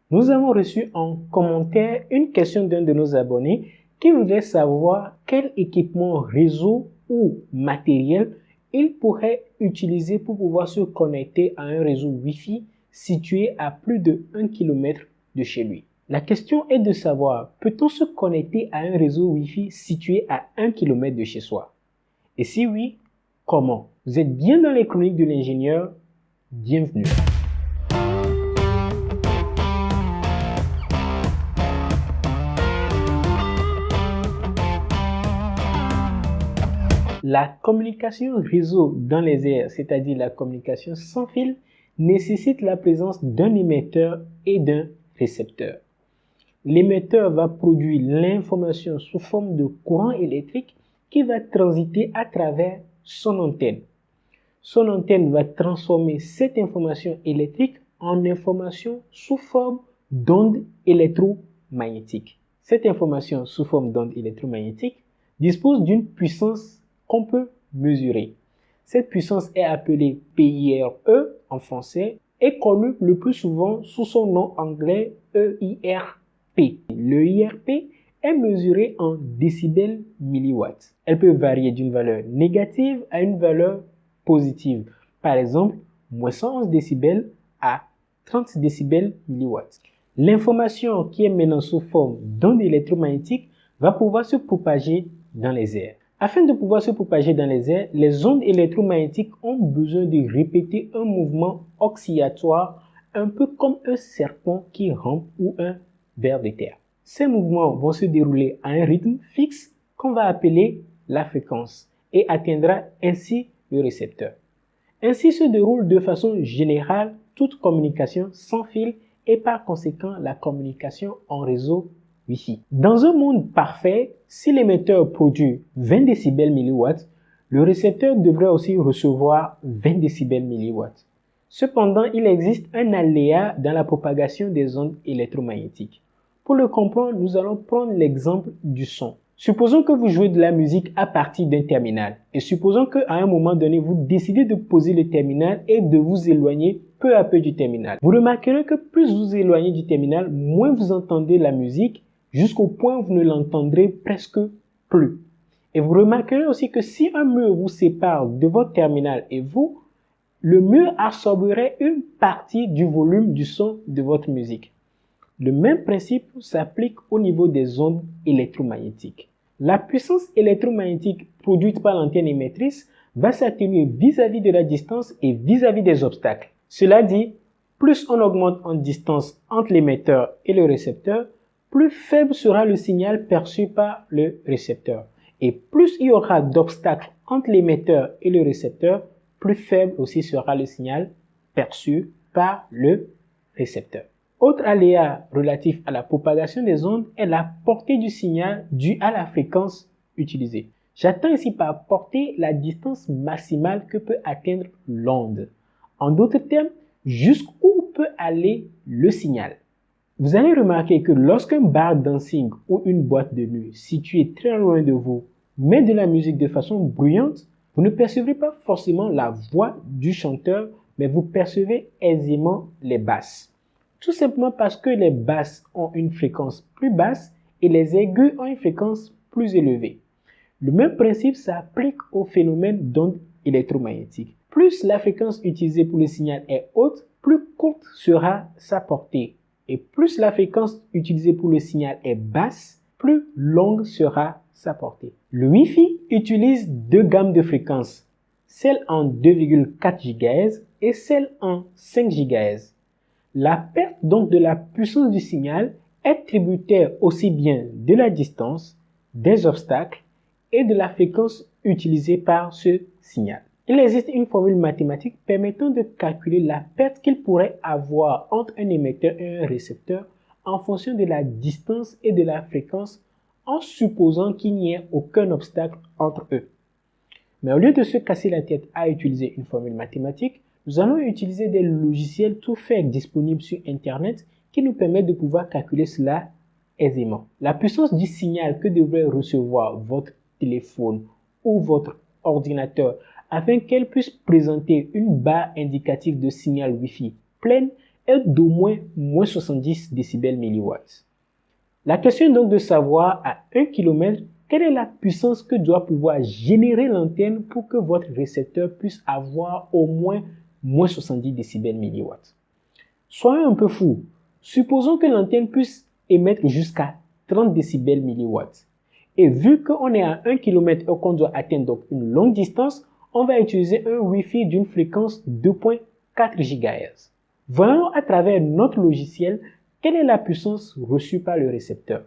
Nous avons reçu en commentaire une question d'un de nos abonnés qui voudrait savoir quel équipement réseau ou matériel il pourrait utiliser pour pouvoir se connecter à un réseau Wi-Fi situé à plus de 1 km de chez lui. La question est de savoir, peut-on se connecter à un réseau Wi-Fi situé à 1 km de chez soi? Et si oui, comment? Vous êtes bien dans les chroniques de l'ingénieur, bienvenue. La communication réseau dans les airs, c'est-à-dire la communication sans fil, nécessite la présence d'un émetteur et d'un récepteur. L'émetteur va produire l'information sous forme de courant électrique qui va transiter à travers son antenne. Son antenne va transformer cette information électrique en information sous forme d'ondes électromagnétiques. Cette information sous forme d'ondes électromagnétiques dispose d'une puissance qu'on peut mesurer. Cette puissance est appelée PIRE en français et connue le plus souvent sous son nom anglais EIRP. Le IRP est mesuré en décibels milliwatts. Elle peut varier d'une valeur négative à une valeur positive. Par exemple, moins 111 décibels à 30 décibels milliwatts. L'information qui est maintenant sous forme d'ondes électromagnétiques va pouvoir se propager dans les airs. Afin de pouvoir se propager dans les airs, les ondes électromagnétiques ont besoin de répéter un mouvement oscillatoire, un peu comme un serpent qui rampe ou un ver de terre. Ces mouvements vont se dérouler à un rythme fixe qu'on va appeler la fréquence et atteindra ainsi le récepteur. Ainsi se déroule de façon générale toute communication sans fil et par conséquent la communication en réseau Wi-Fi. Dans un monde parfait, si l'émetteur produit 20 décibels milliwatts, le récepteur devrait aussi recevoir 20 décibels milliwatts. Cependant, il existe un aléa dans la propagation des ondes électromagnétiques. Pour le comprendre, nous allons prendre l'exemple du son. Supposons que vous jouez de la musique à partir d'un terminal et supposons qu'à un moment donné, vous décidez de poser le terminal et de vous éloigner peu à peu du terminal. Vous remarquerez que plus vous éloignez du terminal, moins vous entendez la musique jusqu'au point où vous ne l'entendrez presque plus. Et vous remarquerez aussi que si un mur vous sépare de votre terminal et vous, le mur absorberait une partie du volume du son de votre musique. Le même principe s'applique au niveau des ondes électromagnétiques. La puissance électromagnétique produite par l'antenne émettrice va s'atténuer vis-à-vis de la distance et vis-à-vis des obstacles. Cela dit, plus on augmente en distance entre l'émetteur et le récepteur, plus faible sera le signal perçu par le récepteur. Et plus il y aura d'obstacles entre l'émetteur et le récepteur, plus faible aussi sera le signal perçu par le récepteur. Autre aléa relatif à la propagation des ondes est la portée du signal due à la fréquence utilisée. J'attends ici par portée la distance maximale que peut atteindre l'onde. En d'autres termes, jusqu'où peut aller le signal. Vous allez remarquer que lorsqu'un bar dancing ou une boîte de nuit située très loin de vous met de la musique de façon bruyante, vous ne percevrez pas forcément la voix du chanteur, mais vous percevez aisément les basses. Tout simplement parce que les basses ont une fréquence plus basse et les aigus ont une fréquence plus élevée. Le même principe s'applique au phénomène d'ondes électromagnétiques. Plus la fréquence utilisée pour le signal est haute, plus courte sera sa portée. Et plus la fréquence utilisée pour le signal est basse, plus longue sera sa portée. Le Wi-Fi utilise deux gammes de fréquences, celle en 2,4 GHz et celle en 5 GHz. La perte donc de la puissance du signal est tributaire aussi bien de la distance, des obstacles et de la fréquence utilisée par ce signal. Il existe une formule mathématique permettant de calculer la perte qu'il pourrait avoir entre un émetteur et un récepteur en fonction de la distance et de la fréquence en supposant qu'il n'y ait aucun obstacle entre eux. Mais au lieu de se casser la tête à utiliser une formule mathématique, nous allons utiliser des logiciels tout faits disponibles sur Internet qui nous permettent de pouvoir calculer cela aisément. La puissance du signal que devrait recevoir votre téléphone ou votre ordinateur afin qu'elle puisse présenter une barre indicative de signal Wi-Fi pleine est d'au moins 70 décibels milliwatts. La question est donc de savoir à 1 km quelle est la puissance que doit pouvoir générer l'antenne pour que votre récepteur puisse avoir au moins 70 décibels milliwatts. Soyons un peu fous. Supposons que l'antenne puisse émettre jusqu'à 30 décibels milliwatts. Et vu qu'on est à 1 km et qu'on doit atteindre donc une longue distance, on va utiliser un Wi-Fi d'une fréquence 2.4 GHz. Voyons à travers notre logiciel quelle est la puissance reçue par le récepteur.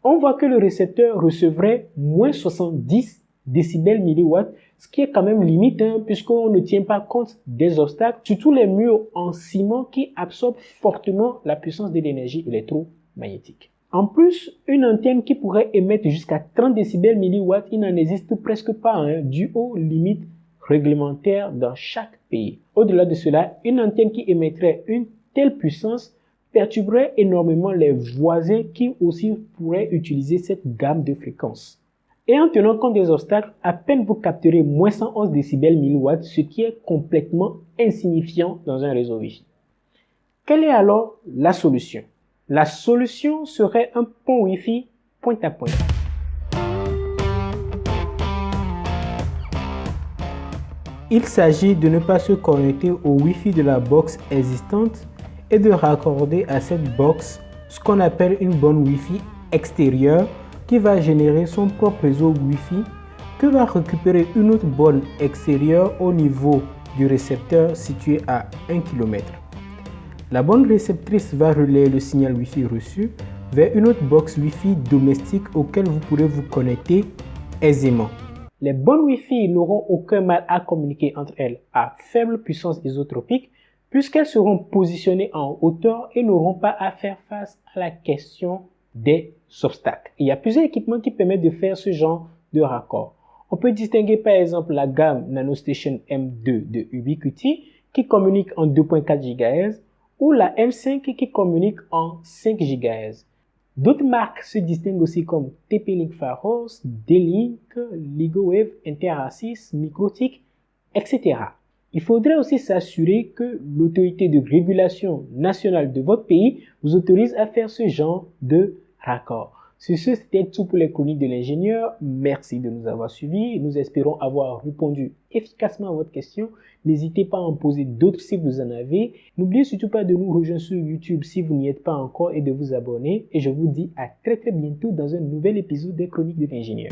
On voit que le récepteur recevrait moins 70 décibels milliwatts, ce qui est quand même limite puisqu'on ne tient pas compte des obstacles, surtout les murs en ciment qui absorbent fortement la puissance de l'énergie électromagnétique. En plus, une antenne qui pourrait émettre jusqu'à 30 décibels milliwatts, il n'en existe presque pas, dû aux limites réglementaires dans chaque pays. Au-delà de cela, une antenne qui émettrait une telle puissance perturberait énormément les voisins qui aussi pourraient utiliser cette gamme de fréquences. Et en tenant compte des obstacles, à peine vous capterez moins 111 décibels milliwatts, ce qui est complètement insignifiant dans un réseau Wi-Fi. Quelle est alors la solution? La solution serait un pont Wi-Fi point à point. Il s'agit de ne pas se connecter au Wi-Fi de la box existante et de raccorder à cette box ce qu'on appelle une borne Wi-Fi extérieure qui va générer son propre réseau Wi-Fi que va récupérer une autre borne extérieure au niveau du récepteur situé à 1 km. La borne réceptrice va relayer le signal Wi-Fi reçu vers une autre box Wi-Fi domestique auquel vous pourrez vous connecter aisément. Les bornes Wi-Fi n'auront aucun mal à communiquer entre elles à faible puissance isotropique puisqu'elles seront positionnées en hauteur et n'auront pas à faire face à la question des obstacles. Il y a plusieurs équipements qui permettent de faire ce genre de raccord. On peut distinguer par exemple la gamme NanoStation M2 de Ubiquiti qui communique en 2.4 GHz ou la M5 qui communique en 5 GHz. D'autres marques se distinguent aussi comme TP-Link Pharos, D-Link, LigoWave, Interassys, Microtik, etc. Il faudrait aussi s'assurer que l'autorité de régulation nationale de votre pays vous autorise à faire ce genre de raccord. Sur ce, c'était tout pour les chroniques de l'ingénieur. Merci de nous avoir suivis. Nous espérons avoir répondu efficacement à votre question. N'hésitez pas à en poser d'autres si vous en avez. N'oubliez surtout pas de nous rejoindre sur YouTube si vous n'y êtes pas encore et de vous abonner. Et je vous dis à très bientôt dans un nouvel épisode des chroniques de l'ingénieur.